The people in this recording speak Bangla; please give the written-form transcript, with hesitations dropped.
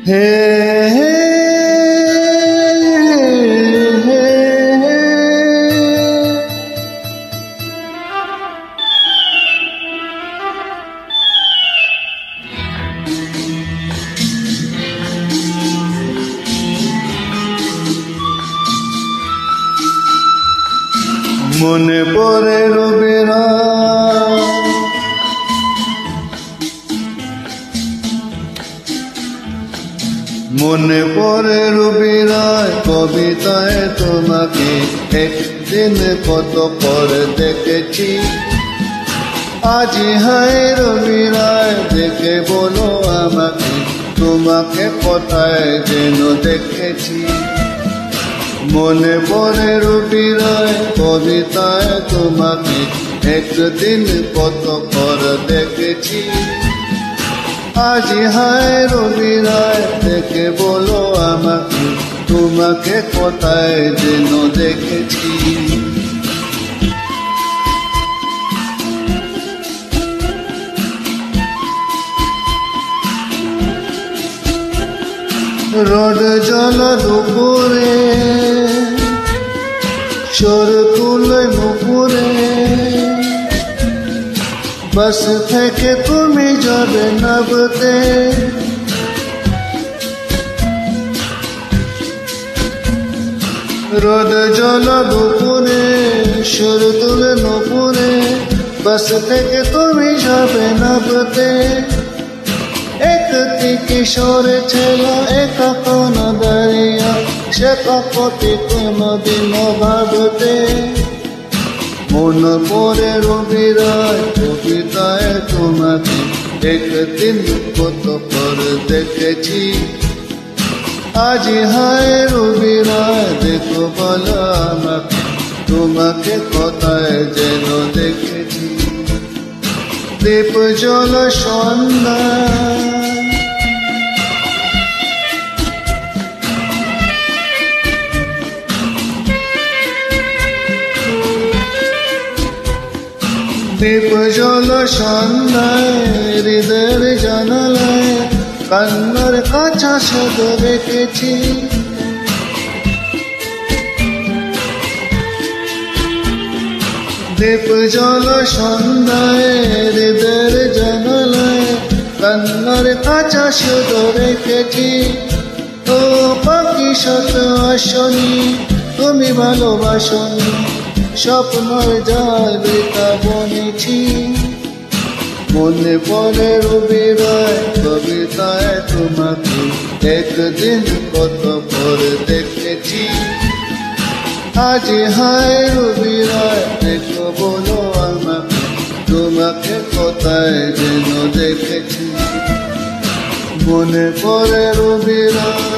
হে হে হে হে মনে পড়ে রবিরা মনে পড়ে রবিরায় কবিতায় তোমাকে একদিন কত করে দেখেছি আজি হায় রবিরায় দেখে বলো আমাকে তোমাকে কোথায় যেন দেখেছি মনে পড়ে রবিরায় কবিতায় তোমাকে একদিন কত করে দেখেছি আজি হায় রবিরায় দেখে বলো আমাকে তোমাকে কোথায় যেন দেখেছি রোদ জল দুপুরে চোর তুলে মুকুরে বাস থেকে তুমি যাবে নাবতে রোদ জল দুপুরে সুর তুলে নুপুরে বাস থেকে তুমি যাবে নাবতে একটি কিশোর ছেলে একা কোন দাঁড়িয়া সে কপতি কোনদিন ভাবতে মন পড়ে রবিরায় কবিতায় তোমাকে একদিন কত করে দেখেছি আজি হায় রবিরায় দেখো বলো আমাকে তোমাকে কোথায় যেন দেখেছি দীপ জল সন্ধ্যা দীপ জল সন্ধ্যায় হৃদয়ের জানালায় কান্নার কাছা শব্দ রেখেছি দীপ জল সন্ধ্যায় হৃদয়ের জানালায় কান্নার কাছা শব্দ রেখেছি ও পাখি শত আসনি তুমি ভালোবাসনি স্বপ্নের জাল বৃথা বনেছি মনে পড়ে রবিরায় কবিতায় তোমাকে একদিন কত করে দেখেছি আজি হায় রবিরায় দেখো বলো আমাকে তোমাকে কোথায় যেন দেখেছি মনে পড়ে রবিরায়